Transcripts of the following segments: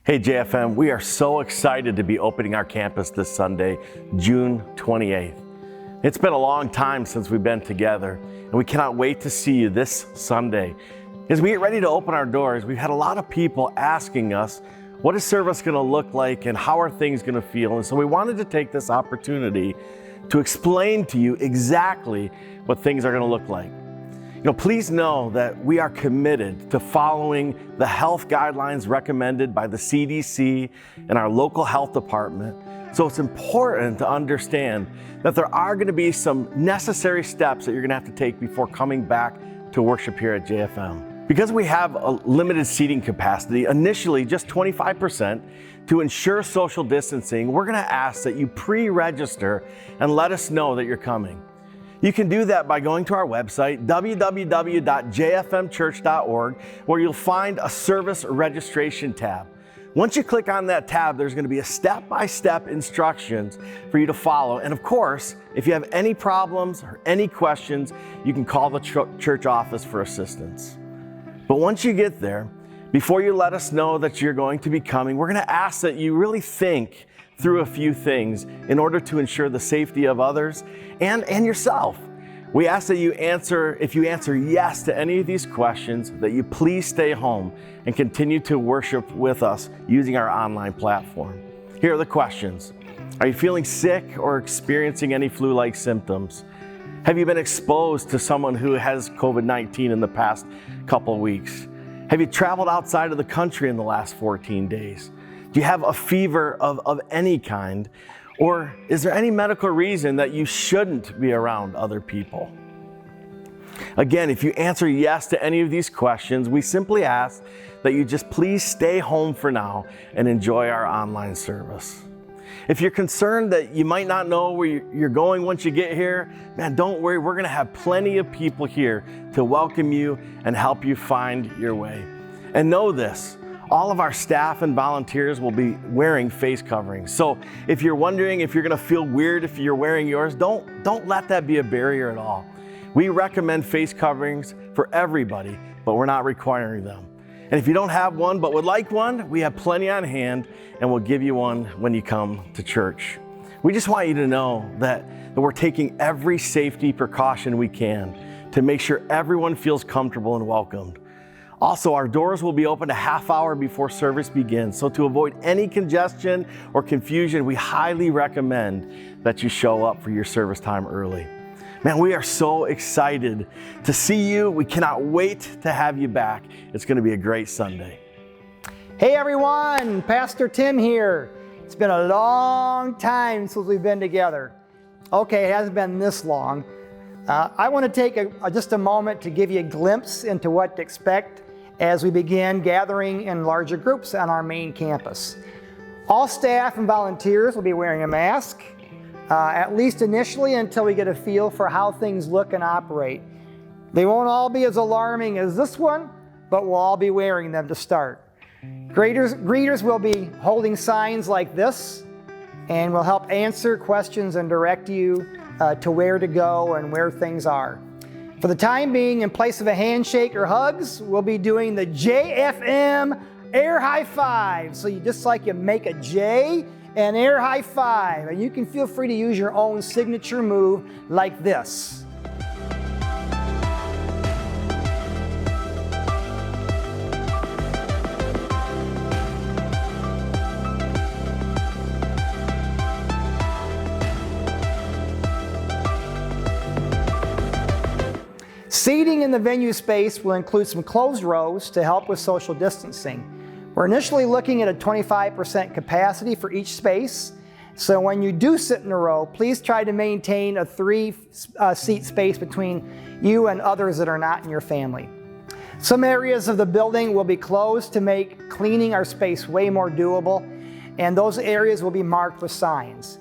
Hey JFM, we are so excited to be opening our campus this Sunday, June 28th. It's been a long time since we've been together, and we cannot wait to see you this Sunday. As we get ready to open our doors, we've had a lot of people asking us, what is service going to look like and how are things going to feel? And so we wanted to take this opportunity to explain to you exactly what things are going to look like. Please know that we are committed to following the health guidelines recommended by the CDC and our local health department. So it's important to understand that there are going to be some necessary steps that you're going to have to take before coming back to worship here at JFM. Because we have a limited seating capacity, initially just 25%, to ensure social distancing, we're going to ask that you pre-register and let us know that you're coming. You can do that by going to our website, www.jfmchurch.org, where you'll find a service registration tab. Once you click on that tab, there's going to be a step-by-step instructions for you to follow. And of course, if you have any problems or any questions, you can call the church office for assistance. But once you get there, before you let us know that you're going to be coming, we're going to ask that you really think through a few things in order to ensure the safety of others and yourself. We ask that if you answer yes to any of these questions, that you please stay home and continue to worship with us using our online platform. Here are the questions. Are you feeling sick or experiencing any flu-like symptoms? Have you been exposed to someone who has COVID-19 in the past couple of weeks? Have you traveled outside of the country in the last 14 days? Do you have a fever of any kind? Or is there any medical reason that you shouldn't be around other people? Again, if you answer yes to any of these questions, we simply ask that you just please stay home for now and enjoy our online service. If you're concerned that you might not know where you're going once you get here, man, don't worry. We're going to have plenty of people here to welcome you and help you find your way. And know this, all of our staff and volunteers will be wearing face coverings. So if you're wondering if you're going to feel weird if you're wearing yours, don't let that be a barrier at all. We recommend face coverings for everybody, but we're not requiring them. And if you don't have one but would like one, we have plenty on hand and we'll give you one when you come to church. We just want you to know that we're taking every safety precaution we can to make sure everyone feels comfortable and welcomed. Also, our doors will be open a half hour before service begins. So to avoid any congestion or confusion, we highly recommend that you show up for your service time early. Man, we are so excited to see you. We cannot wait to have you back. It's going to be a great Sunday. Hey everyone, Pastor Tim here. It's been a long time since we've been together. Okay, it hasn't been this long. I want to take just a moment to give you a glimpse into what to expect as we begin gathering in larger groups on our main campus. All staff and volunteers will be wearing a mask, at least initially until we get a feel for how things look and operate. They won't all be as alarming as this one, but we'll all be wearing them to start. Greeters will be holding signs like this and will help answer questions and direct you to where to go and where things are. For the time being, in place of a handshake or hugs, we'll be doing the JFM air high five. So just like you make a J, an air high five. And you can feel free to use your own signature move like this. Seating in the venue space will include some closed rows to help with social distancing. We're initially looking at a 25% capacity for each space. So when you do sit in a row, please try to maintain a 3-seat space between you and others that are not in your family. Some areas of the building will be closed to make cleaning our space way more doable, and those areas will be marked with signs.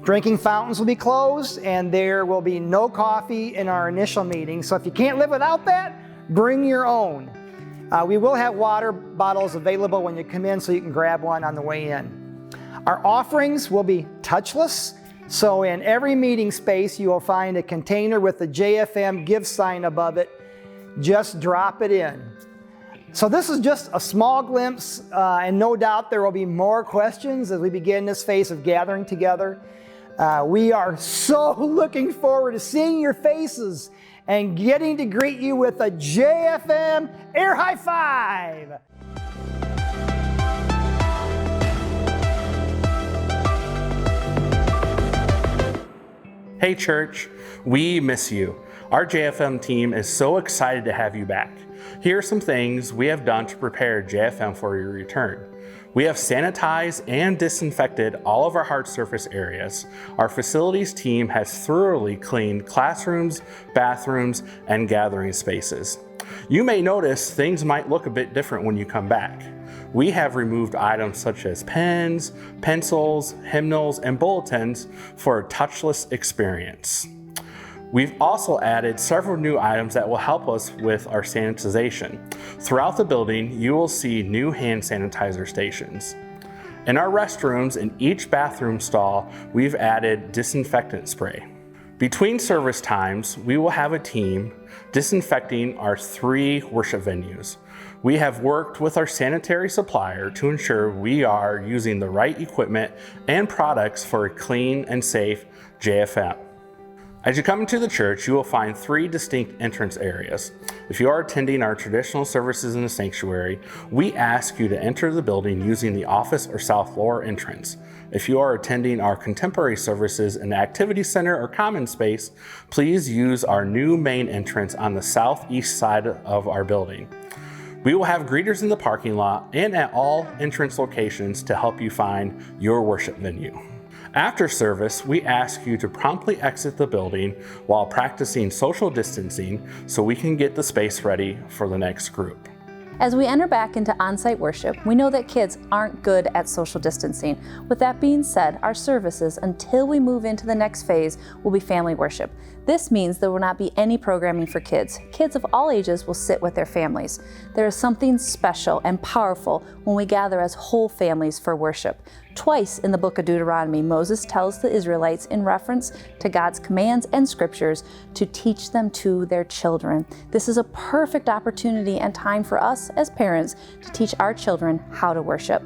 Drinking fountains will be closed, and there will be no coffee in our initial meeting. So if you can't live without that, bring your own. We will have water bottles available when you come in so you can grab one on the way in. Our offerings will be touchless. So in every meeting space, you will find a container with the JFM Give sign above it. Just drop it in. So this is just a small glimpse, and no doubt there will be more questions as we begin this phase of gathering together. We are so looking forward to seeing your faces and getting to greet you with a JFM air high five. Hey church, we miss you. Our JFM team is so excited to have you back. Here are some things we have done to prepare JFM for your return. We have sanitized and disinfected all of our hard surface areas. Our facilities team has thoroughly cleaned classrooms, bathrooms, and gathering spaces. You may notice things might look a bit different when you come back. We have removed items such as pens, pencils, hymnals, and bulletins for a touchless experience. We've also added several new items that will help us with our sanitization. Throughout the building, you will see new hand sanitizer stations. In our restrooms, in each bathroom stall, we've added disinfectant spray. Between service times, we will have a team disinfecting our 3 worship venues. We have worked with our sanitary supplier to ensure we are using the right equipment and products for a clean and safe JFM. As you come into the church, you will find 3 distinct entrance areas. If you are attending our traditional services in the sanctuary, we ask you to enter the building using the office or south floor entrance. If you are attending our contemporary services in the activity center or common space, please use our new main entrance on the southeast side of our building. We will have greeters in the parking lot and at all entrance locations to help you find your worship venue. After service, we ask you to promptly exit the building while practicing social distancing so we can get the space ready for the next group. As we enter back into on-site worship, we know that kids aren't good at social distancing. With that being said, our services, until we move into the next phase, will be family worship. This means there will not be any programming for kids. Kids of all ages will sit with their families. There is something special and powerful when we gather as whole families for worship. Twice in the book of Deuteronomy, Moses tells the Israelites in reference to God's commands and scriptures to teach them to their children. This is a perfect opportunity and time for us as parents to teach our children how to worship.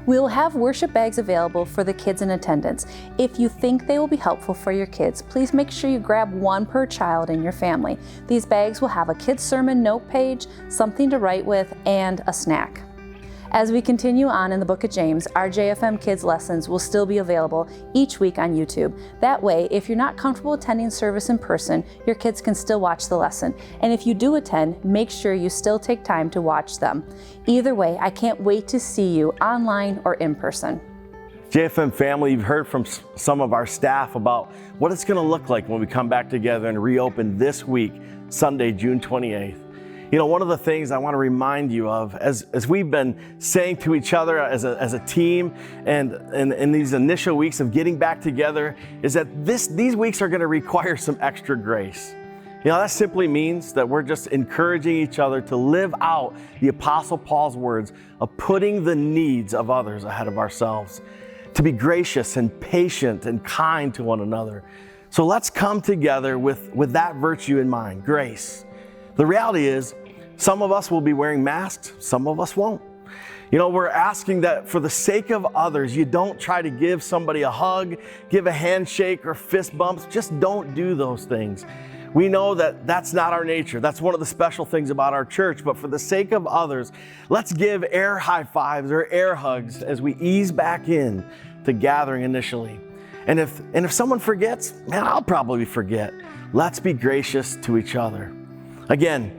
We will have worship bags available for the kids in attendance. If you think they will be helpful for your kids, please make sure you grab 1 per child in your family. These bags will have a kids' sermon note page, something to write with, and a snack. As we continue on in the book of James, our JFM Kids lessons will still be available each week on YouTube. That way, if you're not comfortable attending service in person, your kids can still watch the lesson. And if you do attend, make sure you still take time to watch them. Either way, I can't wait to see you online or in person. JFM family, you've heard from some of our staff about what it's going to look like when we come back together and reopen this week, Sunday, June 28th. You know, one of the things I want to remind you of, as we've been saying to each other as a team and in these initial weeks of getting back together, is that these weeks are going to require some extra grace. You know, that simply means that we're just encouraging each other to live out the Apostle Paul's words of putting the needs of others ahead of ourselves, to be gracious and patient and kind to one another. So let's come together with that virtue in mind, grace. The reality is, some of us will be wearing masks, some of us won't. You know, we're asking that for the sake of others, you don't try to give somebody a hug, give a handshake or fist bumps. Just don't do those things. We know that that's not our nature. That's one of the special things about our church. But for the sake of others, let's give air high fives or air hugs as we ease back in to gathering initially. And if someone forgets, man, I'll probably forget. Let's be gracious to each other. Again,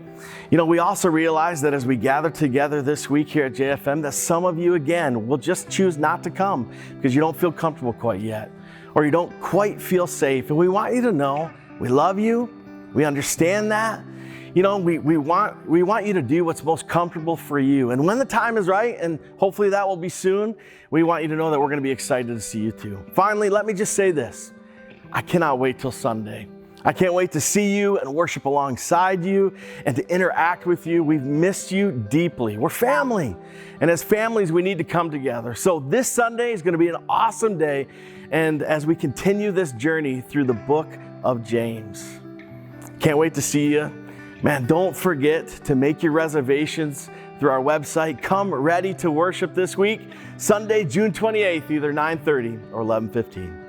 you know, we also realize that as we gather together this week here at JFM, that some of you, again, will just choose not to come because you don't feel comfortable quite yet, or you don't quite feel safe. And we want you to know we love you, we understand that. You know, we want you to do what's most comfortable for you. And when the time is right, and hopefully that will be soon, we want you to know that we're going to be excited to see you too. Finally, let me just say this. I cannot wait till Sunday. I can't wait to see you and worship alongside you and to interact with you. We've missed you deeply. We're family. And as families, we need to come together. So this Sunday is going to be an awesome day. And as we continue this journey through the book of James, can't wait to see you. Man, don't forget to make your reservations through our website. Come ready to worship this week, Sunday, June 28th, either 9:30 or 11:15.